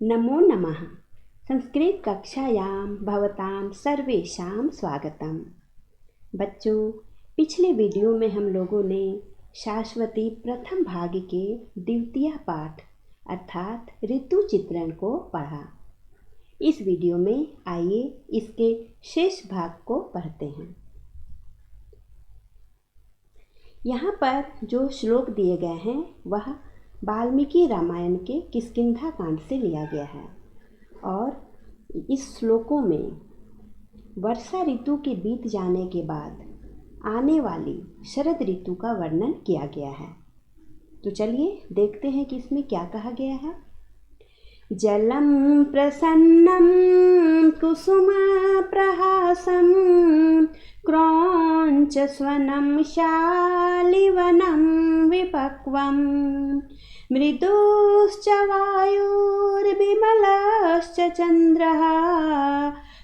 नमो नमः। संस्कृतकक्षायां भवतां सर्वेषां स्वागतम्। बच्चों, पिछले वीडियो में हम लोगों ने शाश्वती प्रथम भाग के द्वितीय पाठ अर्थात ऋतु चित्रण को पढ़ा। इस वीडियो में आइए इसके शेष भाग को पढ़ते हैं। यहाँ पर जो श्लोक दिए गए हैं वह वाल्मीकि रामायण के किष्किंधा कांड से लिया गया है और इस श्लोकों में वर्षा ऋतु के बीत जाने के बाद आने वाली शरद ऋतु का वर्णन किया गया है। तो चलिए देखते हैं कि इसमें क्या कहा गया है। जलम प्रसन्नम कुसुमा प्रहासम क्रौंच स्वनं शालिवनं विपक्वं मृदुश्च वायुर्विमलश्च चन्द्रः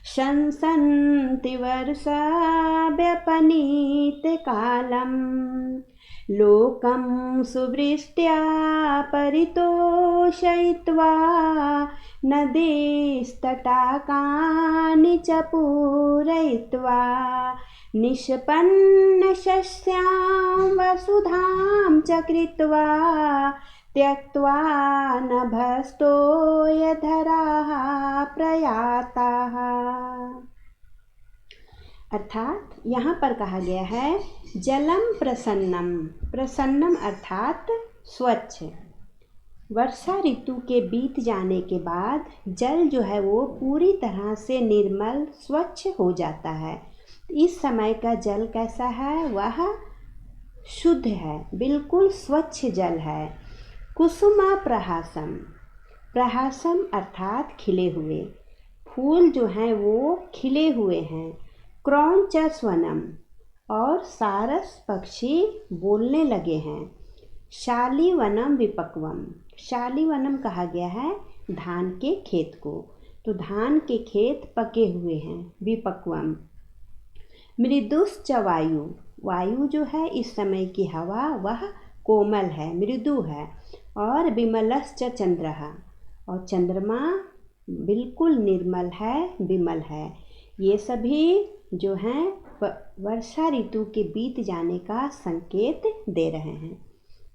शंसन्ति वर्षाव्यपनीतकालम् लोकं सुवृष्ट्या परितोषयित्वा नदीस्तटाकानि च पूरयित्वा निष्पन्नशस्यां वसुधां च कृत्वा त्यक्त्वा नभस्तोयधराः प्रयाताः। अर्थात यहाँ पर कहा गया है जलम प्रसन्नम। प्रसन्नम अर्थात स्वच्छ। वर्षा ऋतु के बीत जाने के बाद जल जो है वो पूरी तरह से निर्मल स्वच्छ हो जाता है। इस समय का जल कैसा है? वह शुद्ध है, बिल्कुल स्वच्छ जल है। कुसुमा प्रहासम। प्रहासम अर्थात खिले हुए। फूल जो हैं वो खिले हुए हैं। क्रौंच स्वनम और सारस पक्षी बोलने लगे हैं। शालिवनम विपक्वम। शालिवनम कहा गया है धान के खेत को। तो धान के खेत पके हुए हैं। विपक्वम। मृदुश्च वायु। वायु जो है इस समय की हवा वह कोमल है, मृदु है। और विमलश्च चंद्रः और चंद्रमा बिल्कुल निर्मल है, विमल है। ये सभी जो हैं वर्षा ऋतु के बीत जाने का संकेत दे रहे हैं।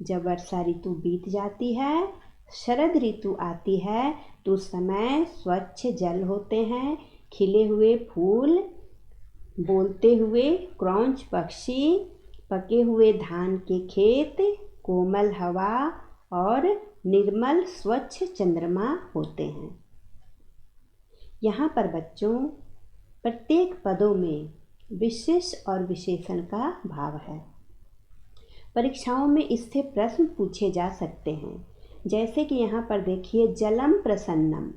जब वर्षा ऋतु बीत जाती है, शरद ऋतु आती है तो उस समय स्वच्छ जल होते हैं, खिले हुए फूल, बोलते हुए क्रौंच पक्षी, पके हुए धान के खेत, कोमल हवा और निर्मल स्वच्छ चंद्रमा होते हैं। यहाँ पर बच्चों प्रत्येक पदों में विशेष और विशेषण का भाव है। परीक्षाओं में इससे प्रश्न पूछे जा सकते हैं। जैसे कि यहाँ पर देखिए जलम प्रसन्नम।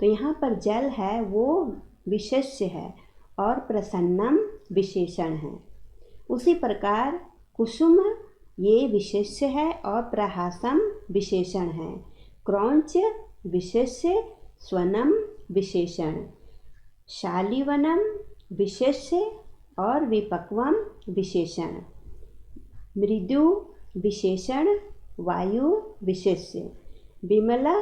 तो यहाँ पर जल है वो विशेष्य है और प्रसन्नम विशेषण है। उसी प्रकार कुसुम ये विशेष्य है और प्रहासम विशेषण है। क्रौंच विशेष्य, स्वनम विशेषण, शालिवनम विशेष्य और विपक्वम विशेषण, मृदु विशेषण, वायु विशेष्य, विमला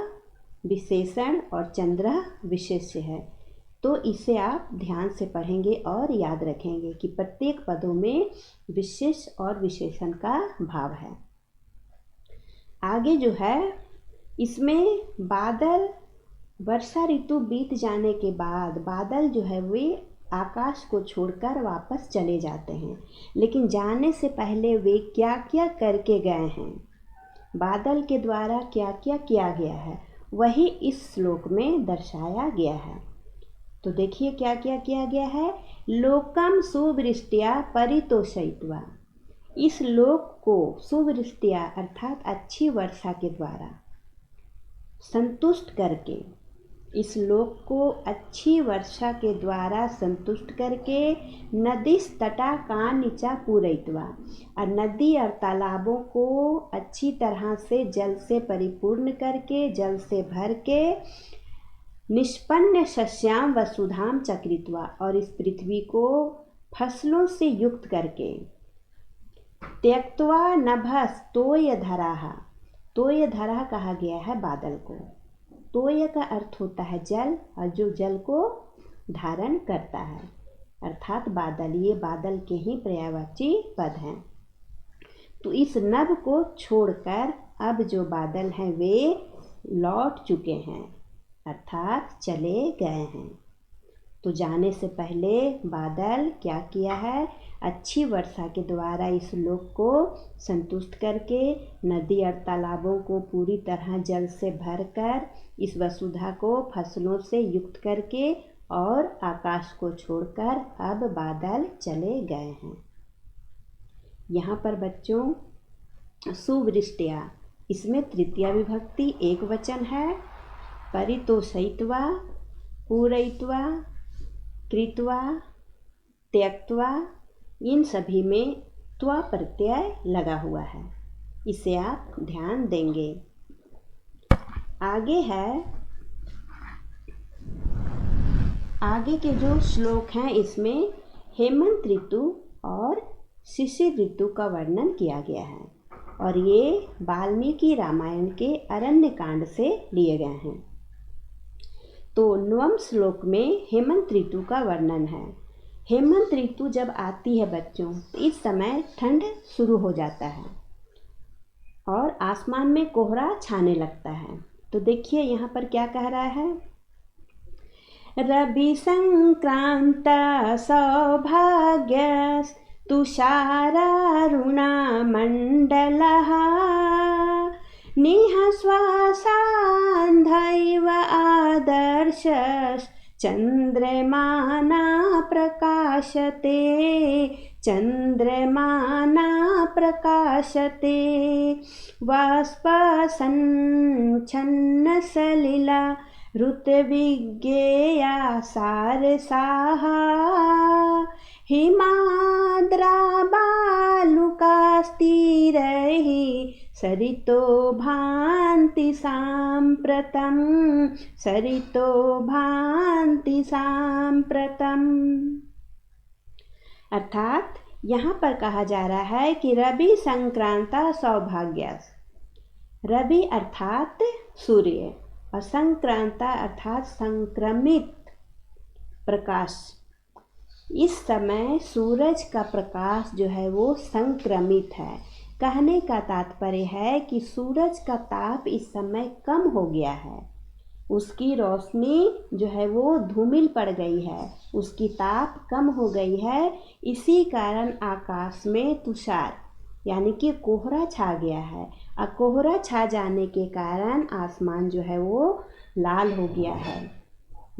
विशेषण और चंद्र विशेष्य है। तो इसे आप ध्यान से पढ़ेंगे और याद रखेंगे कि प्रत्येक पदों में विशेष और विशेषण का भाव है। आगे जो है इसमें बादल, वर्षा ऋतु बीत जाने के बाद बादल जो है वे आकाश को छोड़कर वापस चले जाते हैं। लेकिन जाने से पहले वे क्या क्या करके गए हैं, बादल के द्वारा क्या क्या किया गया है, वही इस श्लोक में दर्शाया गया है। तो देखिए क्या क्या किया गया है। लोकम सुवृष्ट्या परितोषयित्वा। इस लोक को सुवृष्ट्या अर्थात अच्छी वर्षा के द्वारा संतुष्ट करके, इस लोक को अच्छी वर्षा के द्वारा संतुष्ट करके नदीस तटाकानि च पूरयित्वा और नदी और तालाबों को अच्छी तरह से जल से परिपूर्ण करके, जल से भर के, निष्पन्न शस्याम वसुधाम चक्रित्वा और इस पृथ्वी को फसलों से युक्त करके, त्यक्त्वा नभस तोय धराहा। तोय धरा कहा गया है बादल को। तोय का अर्थ होता है जल, और जो जल को धारण करता है अर्थात बादल। ये बादल के ही पर्यायवाची पद हैं। तो इस नभ को छोड़कर अब जो बादल हैं वे लौट चुके हैं अर्थात चले गए हैं। तो जाने से पहले बादल क्या किया है, अच्छी वर्षा के द्वारा इस लोक को संतुष्ट करके नदी और तालाबों को पूरी तरह जल से भरकर इस वसुधा को फसलों से युक्त करके और आकाश को छोड़कर अब बादल चले गए हैं। यहाँ पर बच्चों सुवृष्टिया, इसमें तृतीया विभक्ति एक वचन है। परितोषयित्वा, पूरयित्वा, कृत्वा, त्यक्त्वा, इन सभी में त्वा प्रत्यय लगा हुआ है। इसे आप ध्यान देंगे। आगे के जो श्लोक हैं इसमें हेमंत ऋतु और शिशिर ऋतु का वर्णन किया गया है और ये वाल्मीकि रामायण के अरण्य कांड से लिए गए हैं। तो 9वें श्लोक में हेमंत ऋतु का वर्णन है। हेमंत ऋतु जब आती है बच्चों, इस समय ठंड शुरू हो जाता है और आसमान में कोहरा छाने लगता है। तो देखिए यहाँ पर क्या कह रहा है, रवि संक्रांत सौभाग्य तुषारारुणा मंडलः निःश्वासान्धैव आदर्श चन्द्रमाना प्रकाशते, चन्द्रमाना प्रकाशते वाष्पसञ्छन्नसलिला ऋतविज्ञेया सारसाः हिमाद्राबालुकास्तिरैः सरितो भान्ति साम्प्रतं, सरितो भान्ति साम्प्रतम्। अर्थात यहाँ पर कहा जा रहा है कि रवि संक्रांता सौभाग्यस, रवि अर्थात सूर्य और संक्रांता अर्थात संक्रमित प्रकाश। इस समय सूरज का प्रकाश जो है वो संक्रमित है। कहने का तात्पर्य है कि सूरज का ताप इस समय कम हो गया है, उसकी रोशनी जो है वो धूमिल पड़ गई है, उसकी ताप कम हो गई है। इसी कारण आकाश में तुषार यानी कि कोहरा छा गया है और कोहरा छा जाने के कारण आसमान जो है वो लाल हो गया है,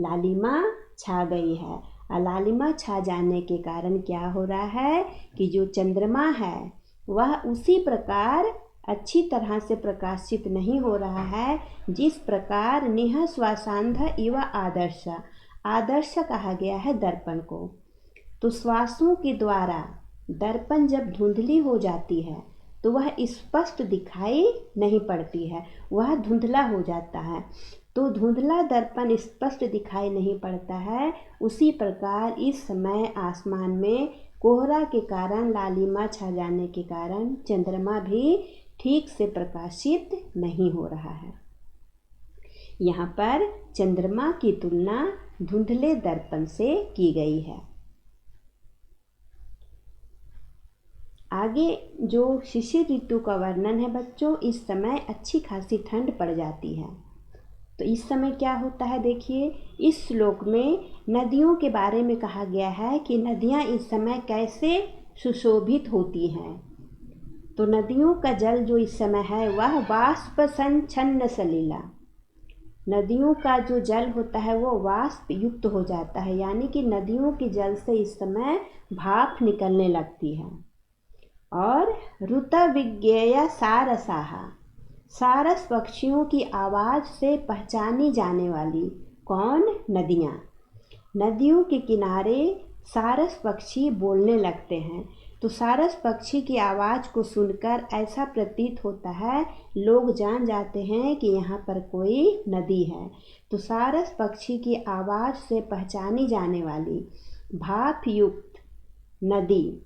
लालिमा छा गई है। और लालिमा छा जाने के कारण क्या हो रहा है कि जो चंद्रमा है वह उसी प्रकार अच्छी तरह से प्रकाशित नहीं हो रहा है जिस प्रकार निःश्वासान्ध इव आदर्श, आदर्श कहा गया है दर्पण को। तो श्वासों के द्वारा दर्पण जब धुंधली हो जाती है तो वह स्पष्ट दिखाई नहीं पड़ती है, वह धुंधला हो जाता है। तो धुंधला दर्पण स्पष्ट दिखाई नहीं पड़ता है। उसी प्रकार इस समय आसमान में कोहरा के कारण, लालिमा छा जाने के कारण चंद्रमा भी ठीक से प्रकाशित नहीं हो रहा है। यहाँ पर चंद्रमा की तुलना धुंधले दर्पण से की गई है। आगे जो शिशिर ऋतु का वर्णन है बच्चों, इस समय अच्छी खासी ठंड पड़ जाती है। तो इस समय क्या होता है देखिए, इस श्लोक में नदियों के बारे में कहा गया है कि नदियाँ इस समय कैसे सुशोभित होती हैं। तो नदियों का जल जो इस समय है वह वाष्प संच्छन्न सलिला, नदियों का जो जल होता है वो वाष्प युक्त हो जाता है, यानी कि नदियों के जल से इस समय भाप निकलने लगती है। और ऋतविज्ञेय सारसाः, सारस पक्षियों की आवाज़ से पहचानी जाने वाली कौन, नदियाँ। नदियों के किनारे सारस पक्षी बोलने लगते हैं। तो सारस पक्षी की आवाज़ को सुनकर ऐसा प्रतीत होता है, लोग जान जाते हैं कि यहाँ पर कोई नदी है। तो सारस पक्षी की आवाज़ से पहचानी जाने वाली भाप युक्त नदी।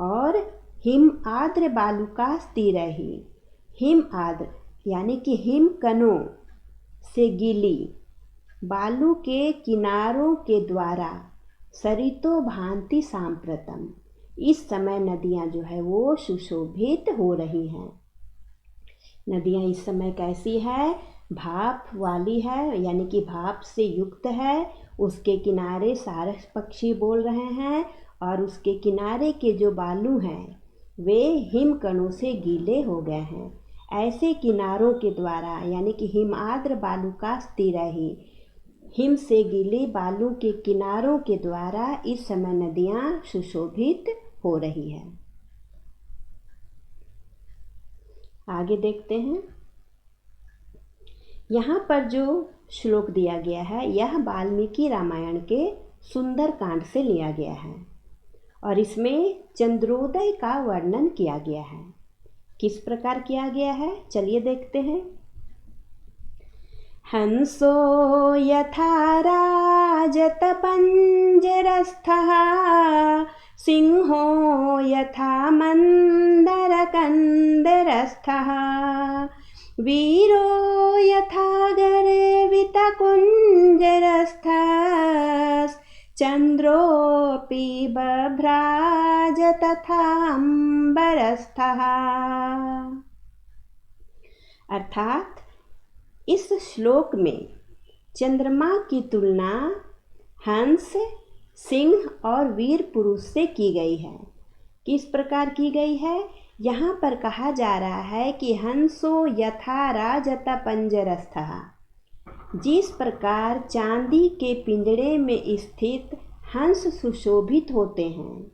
और हिम आर्द्र बालुका स्थिरैहि, हिम आर्द्र यानी कि हिम कणों से गीली बालू के किनारों के द्वारा सरितो भांति सांप्रतम। इस समय नदियाँ जो है वो सुशोभित हो रही हैं। नदियाँ इस समय कैसी है? भाप वाली है, यानी कि भाप से युक्त है। उसके किनारे सारस पक्षी बोल रहे हैं और उसके किनारे के जो बालू हैं वे हिमकणों से गीले हो गए हैं। ऐसे किनारों के द्वारा, यानी कि हिमाद्र बालू का स्थिरही हिम से गीले बालू के किनारों के द्वारा इस समय नदियाँ सुशोभित हो रही है। आगे देखते हैं। यहाँ पर जो श्लोक दिया गया है यह वाल्मीकि रामायण के सुंदरकांड से लिया गया है और इसमें चंद्रोदय का वर्णन किया गया है। किस प्रकार किया गया है चलिए देखते हैं। हंसो यथा राजत पंजरस्थः सिंहो यथा मंदरकंदरस्थः वीरो यथा गर्वितकुञ्जरस्थश्चन्द्रोऽपि बभ्राज तथाम्बरस्थः। अर्थात इस श्लोक में चंद्रमा की तुलना हंस, सिंह और वीर पुरुष से की गई है। किस प्रकार की गई है? यहाँ पर कहा जा रहा है कि हंसो यथा राजत पंजरस्थः, जिस प्रकार चांदी के पिंजड़े में स्थित हंस सुशोभित होते हैं।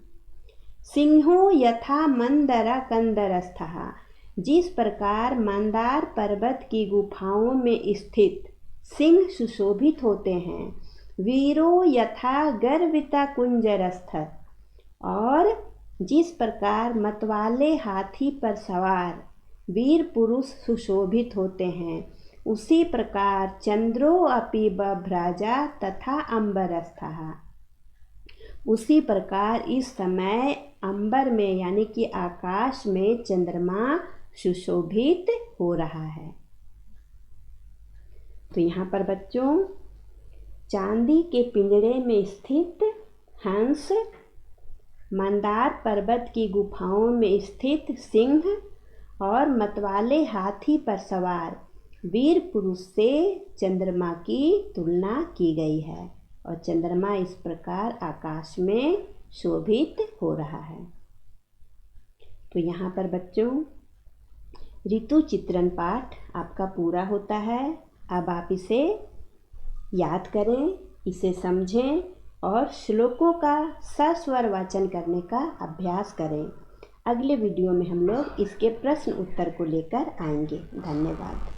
सिंहो यथा मंदर कंदरस्थः, जिस प्रकार मंदार पर्वत की गुफाओं में स्थित सिंह सुशोभित होते हैं। वीरो यथा गर्विता कुंजरस्थ, और जिस प्रकार मतवाले हाथी पर सवार वीर पुरुष सुशोभित होते हैं, उसी प्रकार चंद्रो अपि बभ्राजा तथा अंबरस्थः, उसी प्रकार इस समय अंबर में यानी कि आकाश में चंद्रमा सुशोभित हो रहा है। तो यहाँ पर बच्चों चांदी के पिंजड़े में स्थित हंस, मंदार पर्वत की गुफाओं में स्थित सिंह और मतवाले हाथी पर सवार वीर पुरुष से चंद्रमा की तुलना की गई है और चंद्रमा इस प्रकार आकाश में शोभित हो रहा है। तो यहाँ पर बच्चों ऋतु चित्रण पाठ आपका पूरा होता है। अब आप इसे याद करें, इसे समझें और श्लोकों का सस्वर वाचन करने का अभ्यास करें। अगले वीडियो में हम लोग इसके प्रश्न उत्तर को लेकर आएंगे। धन्यवाद।